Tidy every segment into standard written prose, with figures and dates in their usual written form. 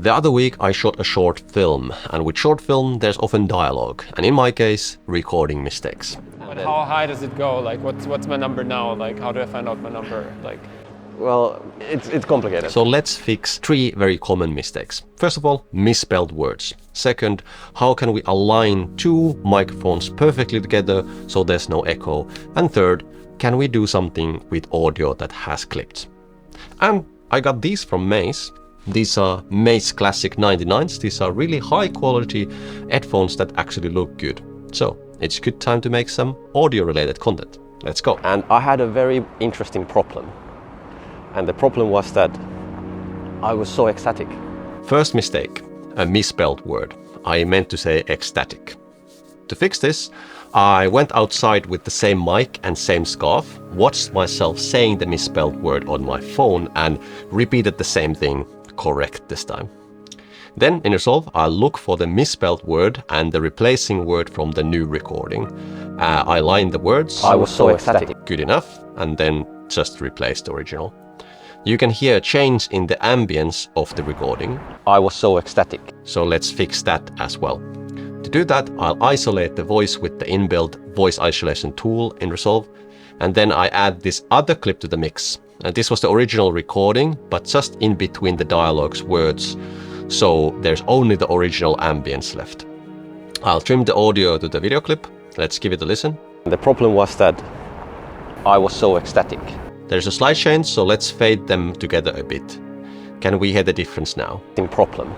The other week I shot a short film, and with short film there's often dialogue, and in my case, recording mistakes. But how high does it go? Like, what's my number now? Like, how do I find out my number? Like, well, it's complicated. So let's fix 3 very common mistakes. First of all, misspelled words. Second, how can we align 2 microphones perfectly together so there's no echo? And third, can we do something with audio that has clipped? And I got these from Mace. These are Mace Classic 99s. These are really high quality headphones that actually look good. So it's a good time to make some audio related content. Let's go. And I had a very interesting problem. And the problem was that I was so ecstatic. First mistake, a misspelled word. I meant to say ecstatic. To fix this, I went outside with the same mic and same scarf, watched myself saying the misspelled word on my phone and repeated the same thing, correct this time. Then in Resolve, I'll look for the misspelled word and the replacing word from the new recording. I line the words. I was so ecstatic. Good enough, and then just replace the original. You can hear a change in the ambience of the recording. I was so ecstatic. So let's fix that as well. To do that, I'll isolate the voice with the inbuilt voice isolation tool in Resolve, and then I add this other clip to the mix. And this was the original recording, but just in between the dialogue's words, so there's only the original ambience left. I'll trim the audio to the video clip. Let's give it a listen. The problem was that I was so ecstatic. There's a slight change, so let's fade them together a bit. Can we hear the difference now? Problem.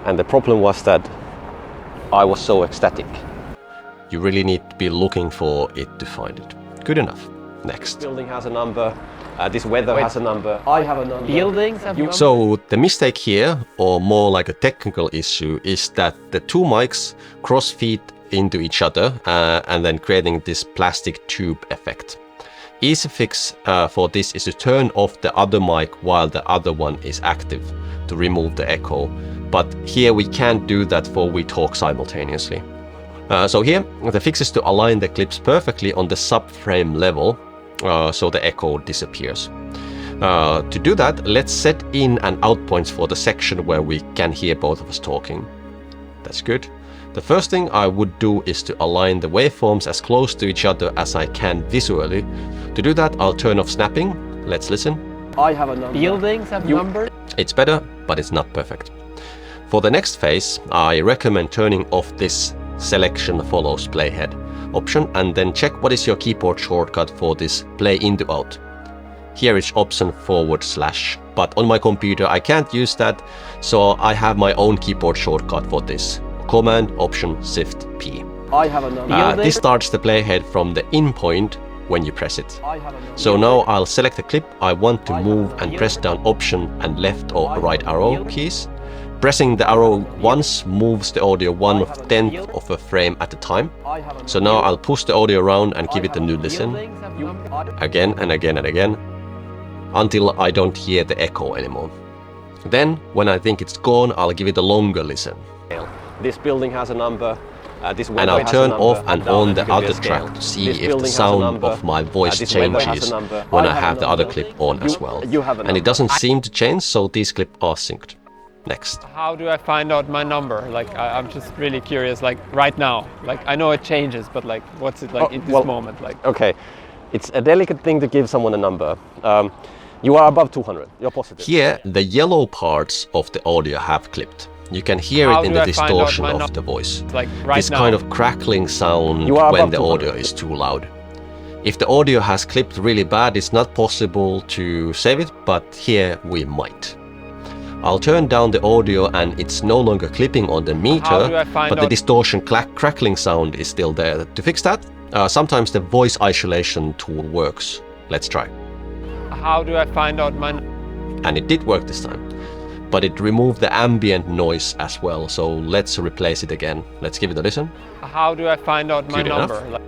And the problem was that I was so ecstatic. You really need to be looking for it to find it. Good enough. Next. Building has a number. This weather has a number. I have a number. buildings have numbers? So the mistake here, or more like a technical issue, is that the 2 mics cross-feed into each other and then creating this plastic tube effect. Easy fix for this is to turn off the other mic while the other one is active to remove the echo. But here we can't do that for we talk simultaneously. So here the fix is to align the clips perfectly on the subframe level so the echo disappears. To do that, let's set in and out points for the section where we can hear both of us talking. That's good. The first thing I would do is to align the waveforms as close to each other as I can visually. To do that, I'll turn off snapping. Let's listen. I have a number. Buildings have numbers? It's better, but it's not perfect. For the next phase, I recommend turning off this selection follows playhead option and then check what is your keyboard shortcut for this play into out. Here is option /, but on my computer I can't use that, so I have my own keyboard shortcut for this. Command Option Shift P. I have a number. This starts the playhead from the in point when you press it. So now I'll select the clip I want to move and press down Option and left or right arrow keys. Pressing the arrow once moves the audio 1/10 of a frame at a time. So now I'll push the audio around and give it a new listen. Again and again and again. Until I don't hear the echo anymore. Then, when I think it's gone, I'll give it a longer listen. This building has a number. And I'll turn off and on the other track to see if the sound of my voice changes when I have the other clip on as well. And it doesn't seem to change, so these clips are synced. Next. How do I find out my number? Like, I'm just really curious, like right now. Like, I know it changes, but like, what's it like in this moment? Like, okay, it's a delicate thing to give someone a number. You are above 200, you're positive. Here, the yellow parts of the audio have clipped. You can hear it in the distortion of the voice. Like right this now. kind of crackling sound when the audio is too loud. If the audio has clipped really bad, it's not possible to save it, but here we might. I'll turn down the audio and it's no longer clipping on the meter, but the distortion crackling sound is still there. To fix that, sometimes the voice isolation tool works. Let's try. How do I find out my... And it did work this time. But it removed the ambient noise as well, so let's replace it again. Let's give it a listen. How do I find out my number?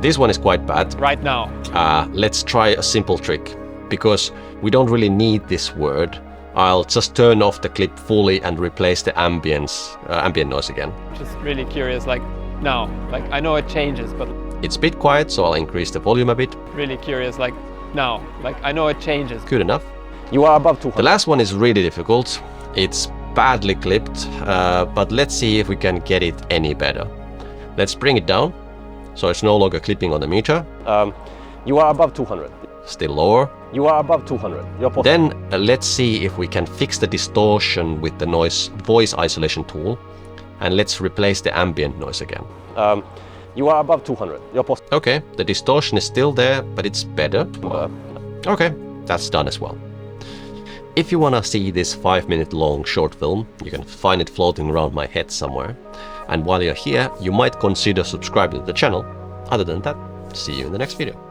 This one is quite bad. Right now. Let's try a simple trick. Because we don't really need this word, I'll just turn off the clip fully and replace the ambient noise again. Just really curious, like now. Like, I know it changes, but... It's a bit quiet, so I'll increase the volume a bit. Really curious, like now. Like, I know it changes. Good enough. You are above 200. The last one is really difficult. It's badly clipped, but let's see if we can get it any better. Let's bring it down, so it's no longer clipping on the meter. You are above 200. Still lower. You are above 200. Then let's see if we can fix the distortion with the voice isolation tool, and let's replace the ambient noise again. You are above 200. Okay, the distortion is still there, but it's better. Okay, that's done as well. If you wanna see this 5-minute long short film, you can find it floating around my head somewhere. And while you're here, you might consider subscribing to the channel. Other than that, see you in the next video.